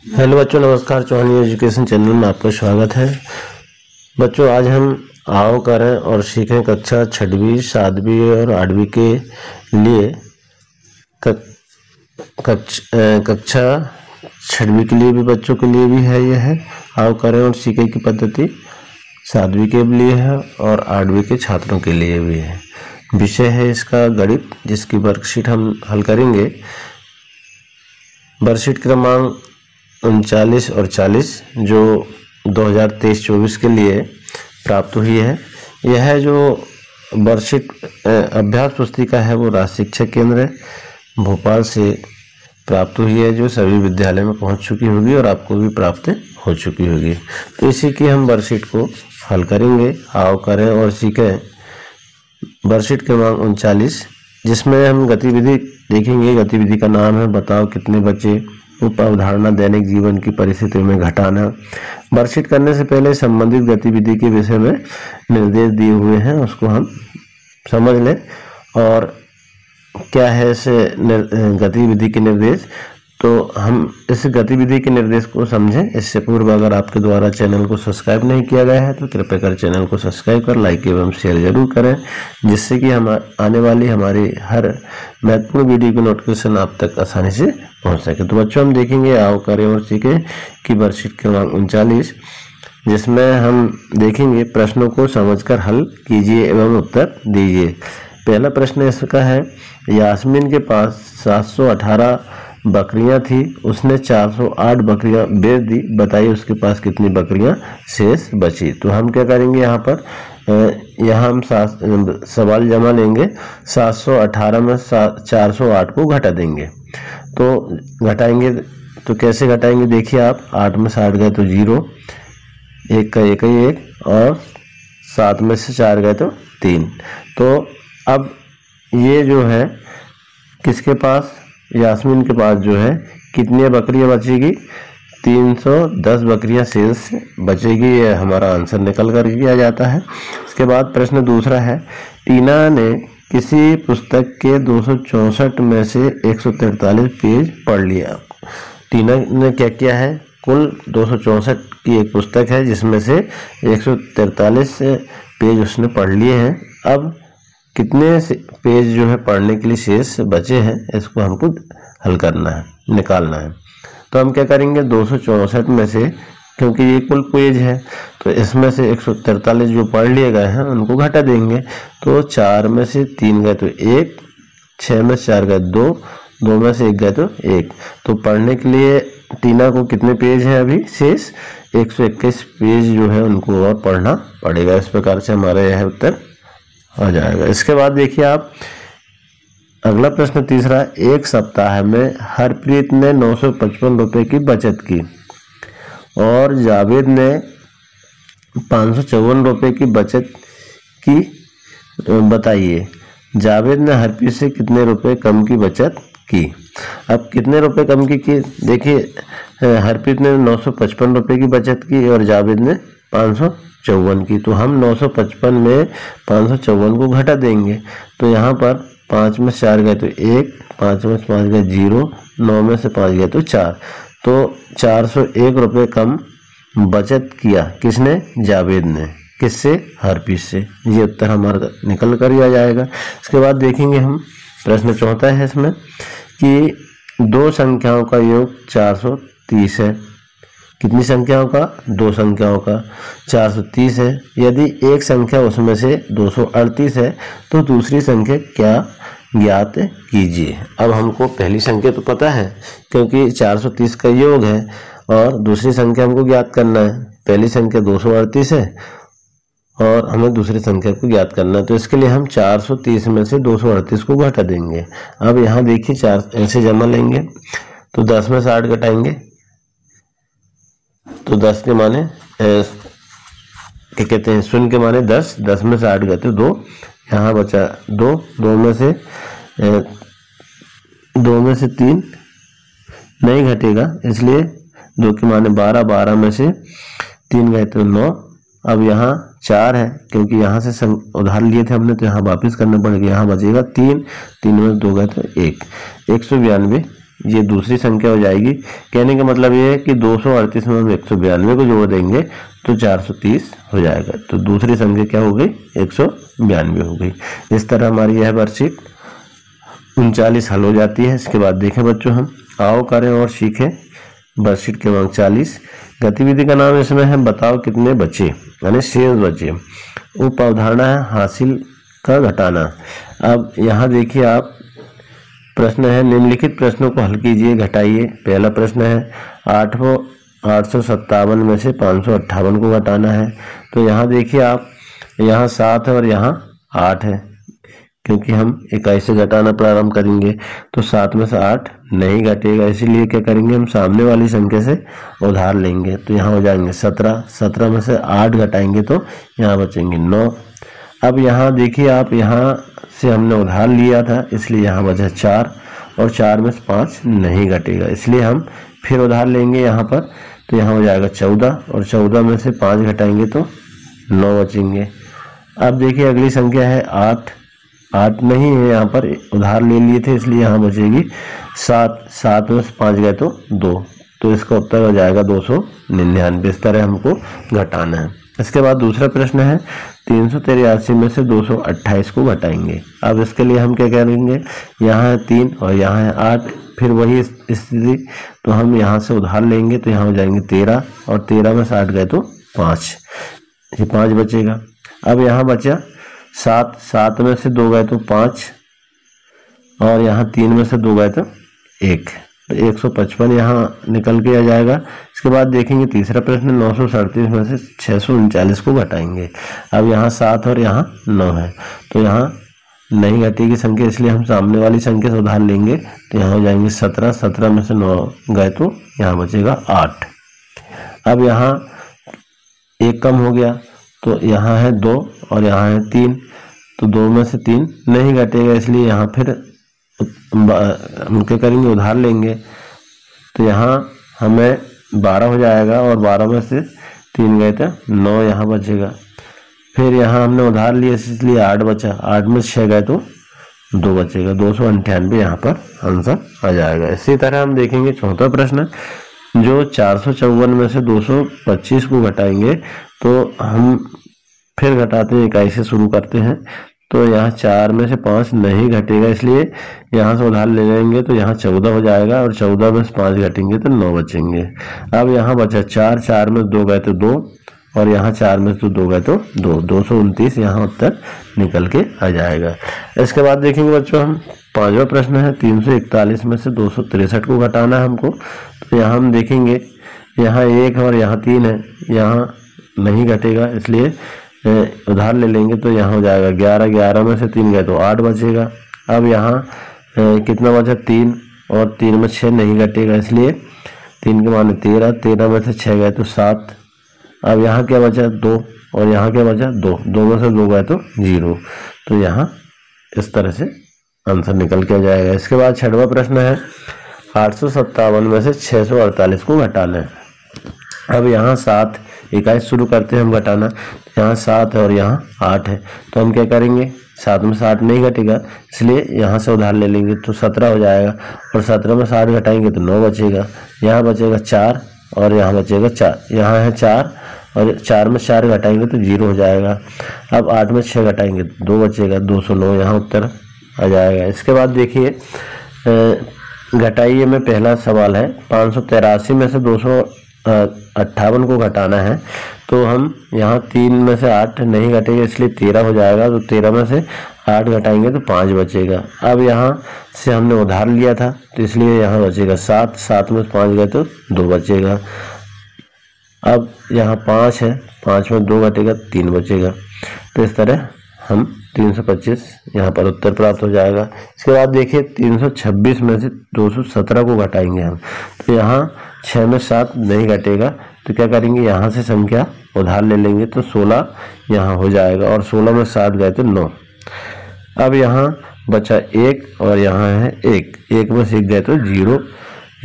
Hello बच्चों, नमस्कार। Chauhan education channel में आपका स्वागत है। बच्चों, आज हम आओ करें और सीखें कक्षा 6वीं 7वीं और 8वीं के लिए कक्षा 6वीं के लिए भी बच्चों के लिए भी है। यह है आओ करें और सीखें की पद्धति 7वीं के लिए है और 8वीं के छात्रों के लिए भी है। विषय है इसका गणित, जिसकी वर्कशीट हम हल करेंगे। वर्कशीट क्रमांक 39 और 40 जो 2023-24 के लिए प्राप्त हुई है। यह जो वर्कशीट अभ्यास पुस्तिका है वो राष्ट्रीय शिक्षा केंद्र भोपाल से प्राप्त हुई है, जो सभी विद्यालय में पहुंच चुकी होगी और आपको भी प्राप्त हो चुकी होगी। तो इसी की हम वर्कशीट को हल करेंगे। आओ करें और सीखें वर्कशीट क्रमांक 39, जिसमें हम गतिविधि देखेंगे। गतिविधि का नाम है बताओ कितने बच्चे। उप अवधारणा दैनिक जीवन की परिस्थितियों में घटाना। वर्कशीट करने से पहले संबंधित गतिविधि के विषय में निर्देश दिए हुए हैं, उसको हम समझ लें। और क्या है इस गतिविधि के निर्देश, तो हम इस गतिविधि के निर्देश को समझें। इससे पूर्व अगर आपके द्वारा चैनल को सब्सक्राइब नहीं किया गया है तो कृपया कर चैनल को सब्सक्राइब कर लाइक एवं शेयर जरूर करें, जिससे कि हम आने वाली हमारी हर महत्वपूर्ण वीडियो की नोटिफिकेशन आप तक आसानी से पहुंच सके। तो बच्चों, हम देखेंगे आओ करें और सीखें की वर्कशीट क्रमांक 39, जिसमें हम देखेंगे प्रश्नों को समझकर हल कीजिए एवं उत्तर दीजिए। पहला प्रश्न इसका है, यास्मीन के पास 718 बकरियां थी, उसने 408 बकरियां बेच दी, बताइए उसके पास कितनी बकरियां शेष बची। तो हम क्या करेंगे, यहाँ हम सवाल जमा लेंगे। 718 में 408 को घटा देंगे। तो घटाएंगे तो कैसे घटाएंगे, देखिए आप। 8 में 60 गए तो 0, 1 का 1 ही 1, और 7 में से 4 गए तो 3। तो अब ये जो है किसके पास, यास्मीन के पास जो है कितनी बकरियां बचेगी, 310 बकरियां शेष बचेगी। ये हमारा आंसर निकल कर किया जाता है। इसके बाद प्रश्न दूसरा है, टीना ने किसी पुस्तक के 264 में से 143 पेज पढ़ लिया। टीना ने क्या किया है, कुल 264 की एक पुस्तक है, जिसमें से 143 पेज उसने पढ़ लिए हैं। अब कितने पेज जो है पढ़ने के लिए शेष बचे हैं, इसको हमको हल करना है, निकालना है। तो हम क्या करेंगे, 264 में से, क्योंकि ये कुल पेज है, तो इसमें से 143 जो पढ़ लिए गए हैं उनको घटा देंगे। तो 4 में से 3 गए तो 1, 6 में से 4 गए 2, 2 में से 1 गए तो 1। तो पढ़ने के लिए टीना को कितने पेज हैं अभी शेष, 121 पेज जो है उनको और पढ़ना पड़ेगा। इस प्रकार से हमारा यह उत्तर आ जाएगा। इसके बाद देखिए आप अगला प्रश्न तीसरा, एक सप्ताह में हरप्रीत ने 955 रुपये की बचत की और जावेद ने 554 रुपये की बचत की, बताइए जावेद ने हरप्रीत से कितने रुपए कम की बचत की। अब कितने रुपए कम की, देखिए हरप्रीत ने 955 रुपये की बचत की और जावेद ने 554 की। तो हम 955 में 554 को घटा देंगे। तो यहाँ पर 5 में 4 गए तो 1, 5 में 5 गए 0, 9 में से 5 गए तो 4। तो 401 रुपये कम बचत किया किसने, जावेद ने। किससे, हरप्रीत से। ये उत्तर हमारा निकल कर ही आ जाएगा। इसके बाद देखेंगे हम प्रश्न चौथा है इसमें कि दो संख्याओं का योग 430 है। कितनी संख्याओं का, 2 संख्याओं का 430 है। यदि एक संख्या उसमें से 238 है तो दूसरी संख्या क्या, ज्ञात कीजिए। अब हमको पहली संख्या तो पता है, क्योंकि 430 का योग है, और दूसरी संख्या हमको ज्ञात करना है। पहली संख्या 238 है और हमें दूसरी संख्या को ज्ञात करना है। तो इसके लिए हम 430 में से 238 को घटा देंगे। अब यहाँ देखिए 4 ऐसे जमा लेंगे, तो 10 में से 8 घटाएंगे तो 10 के माने क्या कहते हैं, शून्य के माने 10, 10 में से 8 गए तो 2, यहाँ बचा 2, 2 में से 3 नहीं घटेगा, इसलिए 2 के माने 12, 12 में से 3 गए तो 9। अब यहाँ 4 है, क्योंकि यहाँ से उधार लिए थे हमने, तो यहाँ वापस करना पड़ेगा। यहाँ बचेगा 3, 3 में 2 गए तो 1, 192 ये दूसरी संख्या हो जाएगी। कहने का मतलब ये है कि 238 में हम 192 को जोड़ देंगे तो 430 हो जाएगा। तो दूसरी संख्या क्या हो गई, 192 हो गई। इस तरह हमारी यह वर्कशीट 39 हल हो जाती है। इसके बाद देखें बच्चों, हम आओ करें और सीखें वर्कशीट क्रमांक 40। गतिविधि का नाम इसमें है बताओ कितने बचे, यानी शेष बचे। उप अवधारणा है हासिल का घटाना। अब यहाँ देखिए आप, प्रश्न है निम्नलिखित प्रश्नों को हल कीजिए, घटाइए। पहला प्रश्न है 857 में से 558 को घटाना है। तो यहाँ देखिए आप, यहाँ 7 है और यहाँ 8 है, क्योंकि हम 21 से घटाना प्रारंभ करेंगे तो 7 में से 8 नहीं घटेगा, इसीलिए क्या करेंगे, हम सामने वाली संख्या से उधार लेंगे। तो यहाँ हो जाएंगे 17, 17 में से 8 घटाएंगे तो यहाँ बचेंगे 9। अब यहाँ देखिए आप, यहाँ से हमने उधार लिया था इसलिए यहाँ बचा 4 और 4 में से 5 नहीं घटेगा, इसलिए हम फिर उधार लेंगे यहाँ पर। तो यहाँ हो जाएगा 14 और 14 में से 5 घटाएंगे तो 9 बचेंगे। अब देखिए अगली संख्या है 8, 8 नहीं है, यहाँ पर उधार ले लिए थे इसलिए यहाँ बचेगी 7, 7 में से 5 गए तो 2, तो इसका उत्तर हो जाएगा 299। इस तरह हमको घटाना है। इसके बाद दूसरा प्रश्न है 383 में से 228 को घटाएंगे। अब इसके लिए हम क्या करेंगे, यहाँ है 3 और यहाँ है 8, फिर वही स्थिति, तो हम यहाँ से उधार लेंगे तो यहाँ हो जाएंगे 13 और 13 में से 8 गए तो 5, ये 5 बचेगा। अब यहाँ बचा 7, 7 में से 2 गए तो 5 और यहाँ 3 में से 2 गए तो 1, तो 155 यहाँ निकल के आ जाएगा। इसके बाद देखेंगे तीसरा प्रश्न 937 में से 639 को घटाएंगे। अब यहाँ 7 और यहाँ 9 है, तो यहाँ नहीं घटेगी संख्या, इसलिए हम सामने वाली संख्या से उधार लेंगे। तो यहाँ हो जाएंगे 17, 17 में से 9 गए तो यहाँ बचेगा 8। अब यहाँ 1 कम हो गया तो यहाँ है 2 और यहाँ है 3, तो 2 में से 3 नहीं घटेगा, इसलिए यहाँ फिर हम क्या करेंगे, उधार लेंगे। तो यहाँ हमें 12 हो जाएगा और 12 में से 3 गए थे 9, यहाँ बचेगा। फिर यहाँ हमने उधार लिया इसलिए 8 बचा, 8 में 6 गए तो 2 बचेगा, 298 यहाँ पर आंसर आ जाएगा। इसी तरह हम देखेंगे चौथा प्रश्न, जो 454 में से 225 को घटाएंगे। तो हम फिर घटाते हैं, 21 से शुरू करते हैं। तो यहाँ 4 में से 5 नहीं घटेगा, इसलिए यहाँ से उधार ले लेंगे तो यहाँ 14 हो जाएगा और 14 में से 5 घटेंगे तो 9 बचेंगे। अब यहाँ बचा 4, 4 में 2 गए तो 2 और यहाँ 4 में से 2 गए तो 2, 229 यहाँ उत्तर निकल के आ जाएगा। इसके बाद देखेंगे बच्चों हम पांचवा प्रश्न है 341 में से 263 को घटाना है हमको। तो यहाँ हम देखेंगे, यहाँ 1 और यहाँ 3 है, यहाँ नहीं घटेगा, इसलिए उधार ले लेंगे। तो यहाँ हो जाएगा 11, 11 में से 3 गए तो 8 बचेगा। अब यहाँ कितना बचा, 3 और 3 में 6 नहीं घटेगा, इसलिए 3 के माने 13, 13 में से 6 गए तो 7। अब यहाँ क्या बचा, 2 और यहाँ क्या बचा, 2, 2 में से 2 गए तो 0। तो यहाँ इस तरह से आंसर निकल के आ जाएगा। इसके बाद छठवां प्रश्न है 857 में से 648 को घटाना है। अब यहाँ 7, 21 शुरू करते हैं हम घटाना। यहाँ 7 है और यहाँ 8 है, तो हम क्या करेंगे, 7 में से 8 नहीं घटेगा, इसलिए यहाँ से उधार ले लेंगे तो 17 हो जाएगा और 17 में से 8 घटाएंगे तो 9 बचेगा। यहाँ बचेगा 4 और यहाँ बचेगा 4, यहाँ है 4 और 4 में 4 घटाएंगे तो 0 हो जाएगा। अब 8 में 6 घटाएंगे तो 2 बचेगा, 209 यहाँ उत्तर आ जाएगा। इसके बाद देखिए घटाइए में पहला सवाल है 583 में से 258 को घटाना है। तो हम यहाँ 3 में से 8 नहीं घटेगा, इसलिए 13 हो जाएगा। तो 13 में से 8 घटाएंगे तो 5 बचेगा। अब यहाँ से हमने उधार लिया था तो इसलिए यहाँ बचेगा 7, 7 में 5 गए तो 2 बचेगा। अब यहाँ 5 है, 5 में 2 घटेगा 3 बचेगा। तो इस तरह हम 325 यहाँ पर उत्तर प्राप्त हो जाएगा। इसके बाद देखिए 326 में से 217 को घटाएंगे हम। तो यहाँ 6 में 7 नहीं घटेगा, तो क्या करेंगे, यहाँ से संख्या उधार ले लेंगे तो 16 यहाँ हो जाएगा और 16 में 7 गए तो 9। अब यहाँ बचा 1 और यहाँ है 1, 1 में से 1 गए तो 0,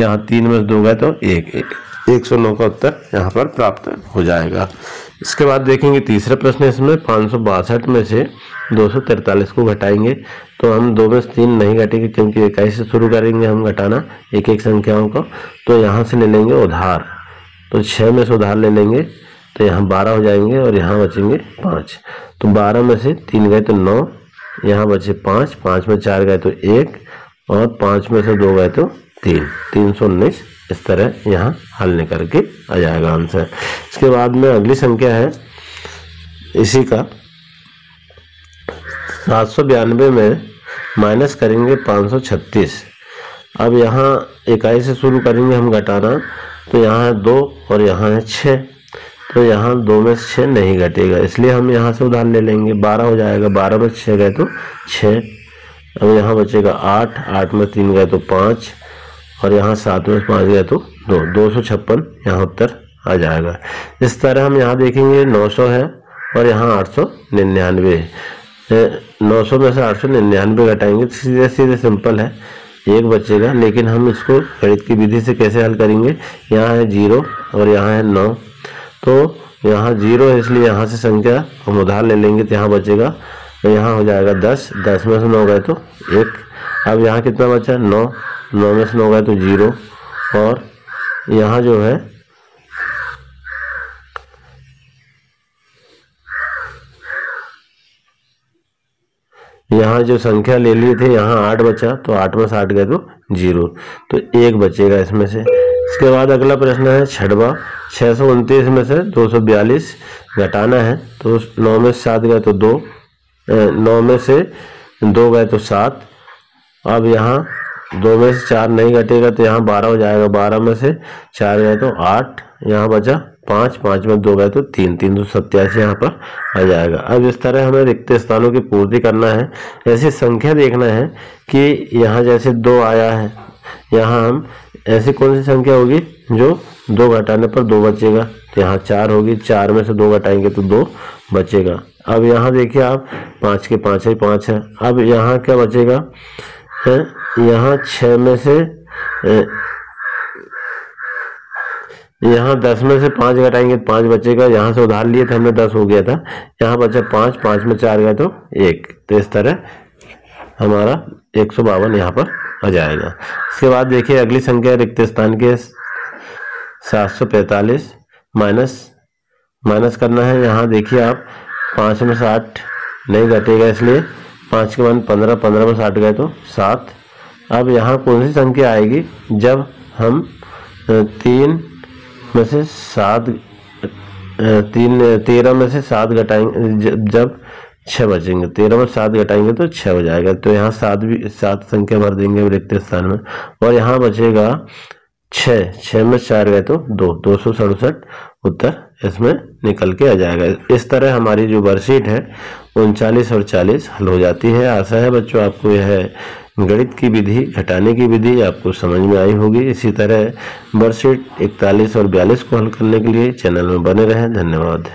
यहाँ 3 में से 2 गए तो 1, 109 का उत्तर यहाँ पर प्राप्त हो जाएगा। इसके बाद देखेंगे तीसरा प्रश्न है इसमें 562 में से 243 को घटाएंगे। तो हम 2 में से 3 नहीं घटेंगे क्योंकि इकाई से शुरू करेंगे हम घटाना एक एक संख्याओं को। तो यहाँ से ले लेंगे उधार, तो 6 में से उधार ले लेंगे तो यहाँ 12 हो जाएंगे और यहाँ बचेंगे 5। तो 12 में से 3 गए तो 9, यहाँ बचे 5, 5 में 4 गए तो 1 और 5 में से 2 गए तो 3, 319। इस तरह यहाँ हल निकल के आ जाएगा आंसर। इसके बाद में अगली संख्या है इसी का 792 में माइनस करेंगे 536। अब यहाँ इकाई से शुरू करेंगे हम घटाना, तो यहाँ है 2 और यहाँ है 6। तो यहाँ 2 में से 6 नहीं घटेगा, इसलिए हम यहाँ से उधार ले लेंगे, 12 हो जाएगा। 12 में 6 गए तो 6। अब यहाँ बचेगा 8, 8 में 3 गए तो 5 और यहाँ 7 में 5 गए तो 2, 256 यहाँ उत्तर आ जाएगा। इस तरह हम यहाँ देखेंगे 900 है और यहाँ 899 है। 900 में से 899 घटाएंगे, सीधे सीधे सिंपल है, 1 बचेगा। लेकिन हम इसको गणित की विधि से कैसे हल करेंगे, यहाँ है 0 और यहाँ है 9, तो यहाँ 0 है इसलिए यहाँ से संख्या हम उधार ले लेंगे तो यहाँ बचेगा, तो यहाँ हो जाएगा 10, 10 में से 9 गए तो 1। अब यहाँ कितना बचा, 9, 9 में से 9 गए तो 0 और यहाँ जो है यहाँ जो संख्या ले लिए थे यहाँ 8 बचा, तो 8 में से 8 गए तो 0, तो 1 बचेगा इसमें से। इसके बाद अगला प्रश्न है 6वां, 629 में से 242 घटाना है। तो 9 में से 7 गए तो 2, 9 में से 2 गए तो 7। अब यहाँ 2 में से 4 नहीं घटेगा तो यहाँ 12 हो जाएगा, 12 में से 4 गए तो 8, यहाँ बचा 5, 5 में 2 गए तो 3, 387 यहाँ पर आ जाएगा। अब इस तरह हमें रिक्त स्थानों की पूर्ति करना है। ऐसी संख्या देखना है कि यहाँ जैसे 2 आया है, यहाँ हम ऐसी कौन सी संख्या होगी जो 2 घटाने पर 2 बचेगा, तो यहाँ 4 होगी, 4 में से 2 घटाएंगे तो 2 बचेगा। अब यहाँ देखिए आप 5 के 5 ही 5 है। अब यहाँ क्या बचेगा है, यहाँ 6 में से यहाँ 10 में से 5 घटाएंगे तो 5 बचेगा। यहाँ से उधार लिए थे हमने, 10 हो गया था, यहाँ बचा 5, 5 में 4 गए तो 1। तो इस तरह हमारा 152 यहाँ पर आ जाएगा। इसके बाद देखिए अगली संख्या रिक्त स्थान के 745 माइनस करना है। यहाँ देखिए आप 5 में से 8 नहीं घटेगा, इसलिए 5 के मान 15, 15 में से 8 गए तो 7। अब यहाँ कौन सी संख्या आएगी जब हम 3 में से 7 13 में से 7 घटाएंगे, जब 6 बचेंगे, 13 में 7 घटाएंगे तो 6 हो जाएगा। तो यहाँ 7 संख्या भर देंगे रिक्त स्थान में और यहाँ बचेगा 6, 6 में 4 गए तो 2, 267 उत्तर इसमें निकल के आ जाएगा। इस तरह हमारी जो वर्कशीट है 39 और 40 हल हो जाती है। आशा है बच्चों आपको यह गणित की विधि, घटाने की विधि आपको समझ में आई होगी। इसी तरह वर्कशीट 41 और 42 को हल करने के लिए चैनल में बने रहें। धन्यवाद।